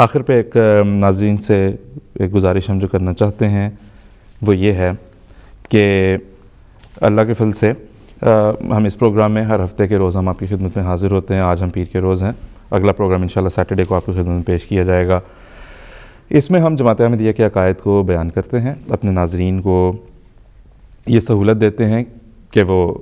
آخر پہ ایک ناظرین سے ایک گزارش ہم جو کرنا چاہتے ہیں وہ یہ ہے کہ اللہ کے فضل سے ہم اس پروگرام میں ہر ہفتے کے روز ہم آپ کی خدمت میں حاضر ہوتے ہیں. آج ہم پیر کے روز ہیں. اگلا پروگرام انشاءاللہ سیٹرڈے کو آپ کی خدمت میں پیش کیا جائے گا. اس میں ہم جماعت احمدیہ کے عقائد کو بیان کرتے ہیں, اپنے ناظرین کو یہ سہولت دیتے ہیں کہ وہ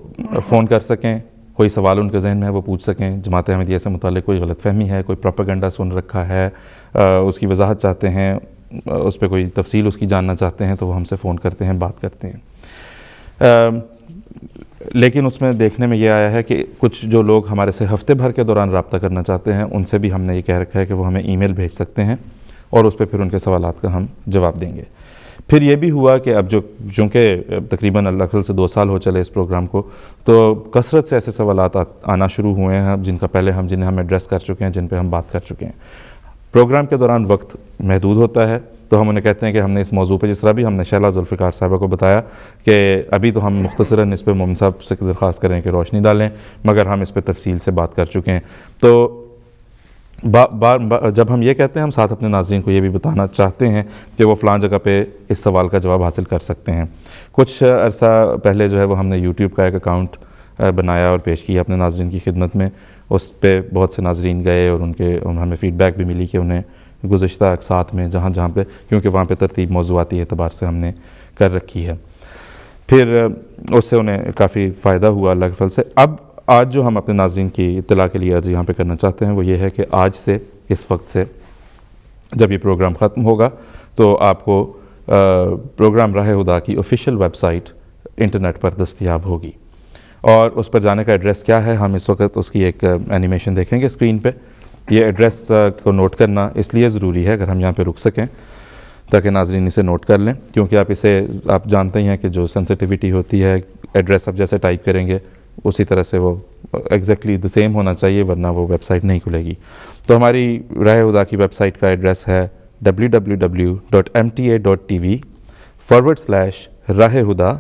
فون کر سکیں, کوئی سوال ان کے ذہن میں ہے وہ پوچھ سکیں, جماعت احمدیہ سے متعلق کوئی غلط فہمی ہے, کوئی پروپیگنڈا سن رکھا ہے, اس کی وضاحت چاہتے ہیں, اس پہ کوئی تفصیل اس کی جاننا چاہتے ہیں تو وہ ہم سے فون کرتے ہیں, بات کرتے ہیں. لیکن اس میں دیکھنے میں یہ آیا ہے کہ کچھ جو لوگ ہمارے سے ہفتے بھر کے دوران رابطہ کرنا چاہتے ہیں ان سے بھی ہم نے یہ کہہ رکھا ہے کہ وہ ہمیں ای میل بھیج سکتے ہیں اور اس پہ پھر ان کے سوالات کا ہم جواب دیں گے. پھر یہ بھی ہوا کہ اب چونکہ تقریباً اللہ کے فضل سے 2 سال ہو چلے اس پروگرام کو, تو کثرت سے ایسے سوالات آنا شروع ہوئے ہیں جنہیں ہم ایڈریس کر چکے ہیں, جن پہ ہم بات کر چکے ہیں. پروگرام کے دوران وقت محدود ہوتا ہے تو ہم انہیں کہتے ہیں کہ ہم نے اس موضوع پہ, جس طرح بھی ہم نے شہلا ذوالفقار صاحبہ کو بتایا کہ ابھی تو ہم مختصراً اس پہ مومن صاحب سے درخواست کریں کہ روشنی ڈالیں, مگر ہم اس پہ تفصیل سے بات کر چکے ہیں. تو جب ہم یہ کہتے ہیں ہم ساتھ اپنے ناظرین کو یہ بھی بتانا چاہتے ہیں کہ وہ فلاں جگہ پہ اس سوال کا جواب حاصل کر سکتے ہیں. کچھ عرصہ پہلے جو ہے وہ ہم نے یوٹیوب کا ایک اکاؤنٹ بنایا اور پیش کیا اپنے ناظرین کی خدمت میں. اس پہ بہت سے ناظرین گئے اور ہمیں فیڈ بیک بھی ملی کہ انہیں گزشتہ اقساط میں جہاں پہ, کیونکہ وہاں پہ ترتیب موضوعاتی اعتبار سے ہم نے کر رکھی ہے, پھر اس سے انہیں کافی فائدہ ہوا اللہ کے فضل سے. آج جو ہم اپنے ناظرین کی اطلاع کے لیے عرض یہاں پہ کرنا چاہتے ہیں وہ یہ ہے کہ آج سے, اس وقت سے جب یہ پروگرام ختم ہوگا تو آپ کو پروگرام راہ ہدا کی آفیشیل ویب سائٹ انٹرنیٹ پر دستیاب ہوگی, اور اس پر جانے کا ایڈریس کیا ہے ہم اس وقت اس کی ایک اینیمیشن دیکھیں گے اسکرین پہ. یہ ایڈریس کو نوٹ کرنا اس لیے ضروری ہے اگر ہم یہاں پہ رک سکیں تاکہ ناظرین اسے نوٹ کر لیں, کیونکہ آپ جانتے ہیں کہ جو سینسٹیوٹی ہوتی ہے, ایڈریس آپ جیسے ٹائپ کریں گے اسی طرح سے وہ ایگزیکٹلی دی سیم ہونا چاہیے ورنہ وہ ویب سائٹ نہیں کھلے گی. تو ہماری راہ ہدا کی ویب سائٹ کا ایڈریس ہے www.mta.tv/راہ ہدا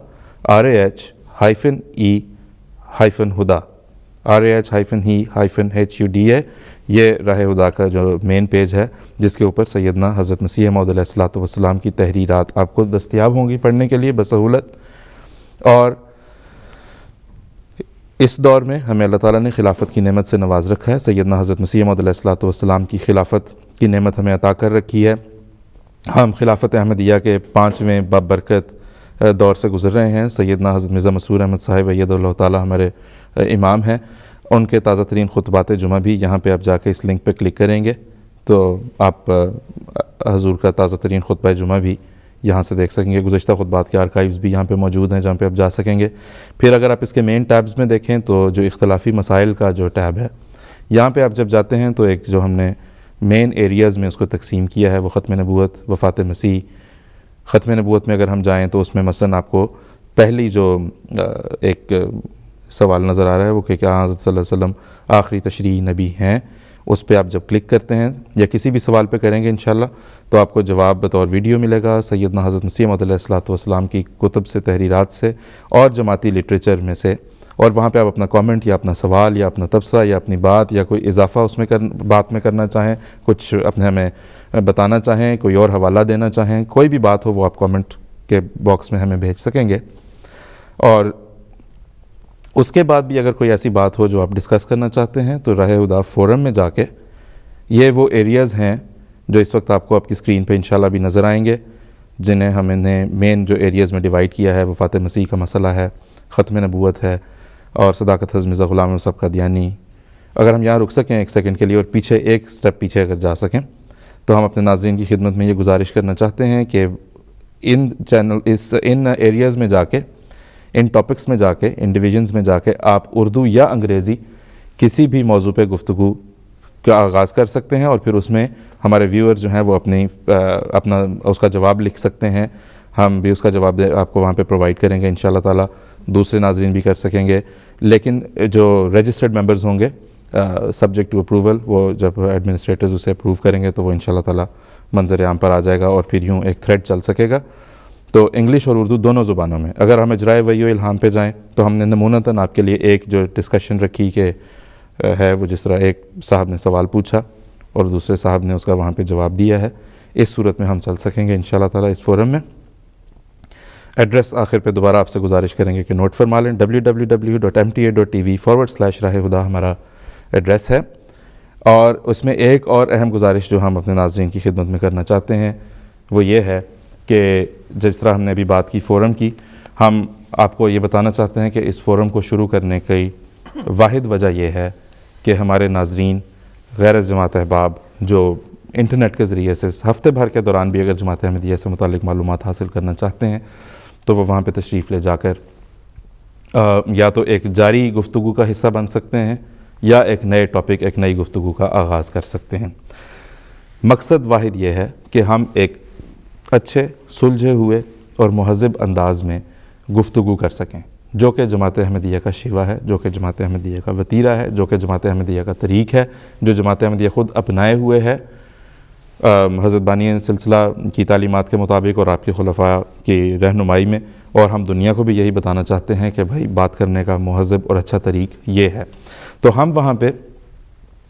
RAH-HE-HUDA RAH-HE-HUDA. یہ راہ ہدا کا جو مین پیج ہے جس کے اوپر سیدنا حضرت مسیح موعود علیہ الصلوۃ والسلام کی تحریرات آپ کو دستیاب ہوں گی پڑھنے کے لیے بسہولت. اور اس دور میں ہمیں اللہ تعالیٰ نے خلافت کی نعمت سے نواز رکھا ہے. سیدنا حضرت مسیح موعود علیہ الصلوۃ والسلام کی خلافت کی نعمت ہمیں عطا کر رکھی ہے. ہم خلافت احمدیہ کے 5ویں بابرکت دور سے گزر رہے ہیں. سیدنا حضرت مرزا مسرور احمد صاحب اید اللہ تعالیٰ ہمارے امام ہیں. ان کے تازہ ترین خطبات جمعہ بھی یہاں پہ آپ جا کے اس لنک پہ کلک کریں گے تو آپ حضور کا تازہ ترین خطبہ جمعہ بھی یہاں سے دیکھ سکیں گے. گزشتہ خطبات کے آرکائیوز بھی یہاں پہ موجود ہیں جہاں پہ آپ جا سکیں گے. پھر اگر آپ اس کے مین ٹیبز میں دیکھیں تو جو اختلافی مسائل کا جو ٹیب ہے یہاں پہ آپ جب جاتے ہیں تو ایک جو ہم نے مین ایریاز میں اس کو تقسیم کیا ہے وہ ختم نبوت, وفات مسیح. ختم نبوت میں اگر ہم جائیں تو اس میں مثلاً آپ کو پہلی جو ایک سوال نظر آ رہا ہے وہ کہ کیا حضرت صلی اللہ علیہ وسلم آخری تشریعی نبی ہیں, اس پہ آپ جب کلک کرتے ہیں یا کسی بھی سوال پہ کریں گے انشاءاللہ تو آپ کو جواب بطور ویڈیو ملے گا سیدنا حضرت مسیح موعود علیہ الصلوۃ والسلام کی کتب سے, تحریرات سے اور جماعتی لٹریچر میں سے. اور وہاں پہ آپ اپنا کامنٹ یا اپنا سوال یا اپنا تبصرہ یا اپنی بات یا کوئی اضافہ اس میں بات میں کرنا چاہیں, کچھ اپنے ہمیں بتانا چاہیں, کوئی اور حوالہ دینا چاہیں, کوئی بھی بات ہو وہ آپ کامنٹ کے باکس میں ہمیں بھیج سکیں گے. اور اس کے بعد بھی اگر کوئی ایسی بات ہو جو آپ ڈسکس کرنا چاہتے ہیں تو راہ ہدا فورم میں جا کے, یہ وہ ایریاز ہیں جو اس وقت آپ کو آپ کی اسکرین پہ انشاءاللہ بھی نظر آئیں گے, جنہیں ہم نے مین جو ایریاز میں ڈیوائیڈ کیا ہے. وفات مسیح کا مسئلہ ہے, ختم نبوت ہے, اور صداقت حضرت مرزا غلام احمد صاحب قادیانی. اگر ہم یہاں رک سکیں ایک سیکنڈ کے لیے اور پیچھے ایک سٹیپ پیچھے اگر جا سکیں تو ہم اپنے ناظرین کی خدمت میں یہ گزارش کرنا چاہتے ہیں کہ ان ایریاز میں جا کے, ان ٹاپکس میں جا کے, ان ڈویژنز میں جا کے آپ اردو یا انگریزی کسی بھی موضوع پہ گفتگو کا آغاز کر سکتے ہیں, اور پھر اس میں ہمارے ویور جو ہیں وہ اپنا اس کا جواب لکھ سکتے ہیں. ہم بھی اس کا جواب آپ کو وہاں پہ پرووائڈ کریں گے انشاءاللہ تعالیٰ. دوسرے ناظرین بھی کر سکیں گے, لیکن جو رجسٹرڈ ممبرز ہوں گے سبجیکٹ ٹو اپروول, وہ جب ایڈمنسٹریٹرز اسے اپروو کریں گے تو وہ انشاءاللہ تعالیٰ منظر عام پر آ جائے گا اور پھر یوں ایک تھریڈ چل سکے گا. تو انگلش اور اردو دونوں زبانوں میں. اگر ہم اجرائے وحی و الہام پہ جائیں تو ہم نے نمونتاً آپ کے لیے ایک جو ڈسکشن رکھی کہ ہے وہ جس طرح ایک صاحب نے سوال پوچھا اور دوسرے صاحب نے اس کا وہاں پہ جواب دیا ہے، اس صورت میں ہم چل سکیں گے انشاءاللہ تعالیٰ اس فورم میں۔ ایڈریس آخر پہ دوبارہ آپ سے گزارش کریں گے کہ نوٹ فرما لیں، www.mta.tv/راہ ہدا ہمارا ایڈریس ہے۔ اور اس میں ایک اور اہم گزارش جو ہم اپنے ناظرین کی خدمت میں کرنا چاہتے ہیں وہ یہ ہے کہ جس طرح ہم نے ابھی بات کی فورم کی، ہم آپ کو یہ بتانا چاہتے ہیں کہ اس فورم کو شروع کرنے کی واحد وجہ یہ ہے کہ ہمارے ناظرین غیر جماعت احباب جو انٹرنیٹ کے ذریعے سے ہفتے بھر کے دوران بھی اگر جماعت احمدیہ سے متعلق معلومات حاصل کرنا چاہتے ہیں تو وہ وہاں پہ تشریف لے جا کر یا تو ایک جاری گفتگو کا حصہ بن سکتے ہیں یا ایک نئے ٹاپک، ایک نئی گفتگو کا آغاز کر سکتے ہیں۔ مقصد واحد یہ ہے کہ ہم ایک اچھے سلجھے ہوئے اور مہذب انداز میں گفتگو کر سکیں، جو کہ جماعت احمدیہ کا شیوہ ہے، جو کہ جماعت احمدیہ کا وتیرہ ہے، جو کہ جماعت احمدیہ کا طریق ہے، جو جماعت احمدیہ خود اپنائے ہوئے ہے حضرت بانی سلسلہ کی تعلیمات کے مطابق اور آپ کے خلفاء کی رہنمائی میں، اور ہم دنیا کو بھی یہی بتانا چاہتے ہیں کہ بھائی بات کرنے کا مہذب اور اچھا طریق یہ ہے۔ تو ہم وہاں پہ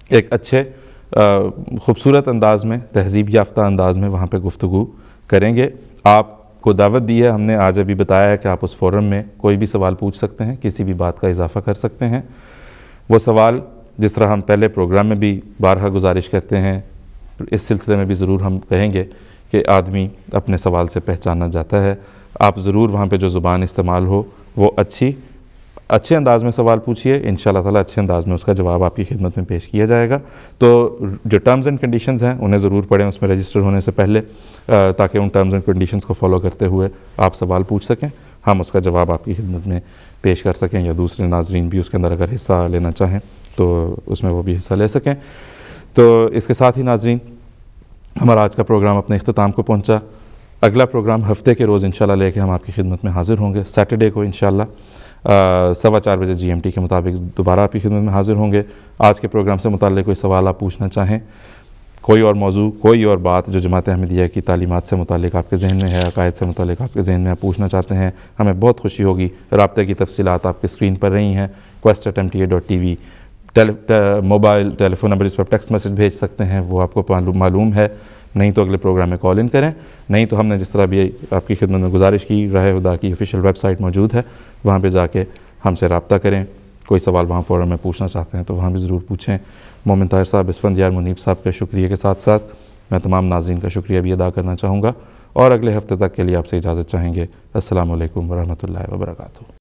ایک اچھے خوبصورت انداز میں، تہذیب یافتہ انداز میں وہاں پہ گفتگو کریں گے۔ آپ کو دعوت دی ہے، ہم نے آج ابھی بتایا ہے کہ آپ اس فورم میں کوئی بھی سوال پوچھ سکتے ہیں، کسی بھی بات کا اضافہ کر سکتے ہیں۔ وہ سوال جس طرح ہم پہلے پروگرام میں بھی بارہا گزارش کرتے ہیں، اس سلسلے میں بھی ضرور ہم کہیں گے کہ آدمی اپنے سوال سے پہچانا جاتا ہے۔ آپ ضرور وہاں پہ جو زبان استعمال ہو وہ اچھے انداز میں سوال پوچھئے، انشاءاللہ تعالیٰ اچھے انداز میں اس کا جواب آپ کی خدمت میں پیش کیا جائے گا۔ تو جو ٹرمز اینڈ کنڈیشنز ہیں انہیں ضرور پڑھیں اس میں رجسٹر ہونے سے پہلے، تاکہ ان ٹرمز اینڈ کنڈیشنز کو فالو کرتے ہوئے آپ سوال پوچھ سکیں، ہم اس کا جواب آپ کی خدمت میں پیش کر سکیں، یا دوسرے ناظرین بھی اس کے اندر اگر حصہ لینا چاہیں تو اس میں وہ بھی حصہ لے سکیں۔ تو اس کے ساتھ ہی ناظرین ہمارا آج کا پروگرام اپنے اختتام کو پہنچا۔ اگلا پروگرام ہفتے کے روز انشاءاللہ لے کے ہم آپ کی خدمت میں حاضر ہوں گے، سیٹرڈے کو انشاءاللہ 4:15 بجے GMT کے مطابق دوبارہ آپ کی خدمت میں حاضر ہوں گے۔ آج کے پروگرام سے متعلق کوئی سوال آپ پوچھنا چاہیں، کوئی اور موضوع، کوئی اور بات جو جماعت احمدیہ کی تعلیمات سے متعلق آپ کے ذہن میں ہے، عقائد سے متعلق آپ کے ذہن میں آپ پوچھنا چاہتے ہیں، ہمیں بہت خوشی ہوگی۔ رابطے کی تفصیلات آپ کے اسکرین پر رہی ہیں، quest@mta.tv موبائل ٹیلی فون نمبر، اس پر ٹیکسٹ میسج بھیج سکتے ہیں، وہ آپ کو معلوم ہے، نہیں تو اگلے پروگرام میں کال ان کریں، نہیں تو ہم نے جس طرح بھی آپ کی خدمت میں گزارش کی، راہ ہدا کی آفیشیل ویب سائٹ موجود ہے، وہاں پہ جا کے ہم سے رابطہ کریں۔ کوئی سوال وہاں فورم میں پوچھنا چاہتے ہیں تو وہاں بھی ضرور پوچھیں۔ مومن طاہر صاحب، اسفندیار منیب صاحب کے شکریہ کے ساتھ ساتھ میں تمام ناظرین کا شکریہ بھی ادا کرنا چاہوں گا، اور اگلے ہفتے تک کے لیے آپ سے اجازت چاہیں گے۔ السلام علیکم ورحمۃ اللہ وبرکاتہ۔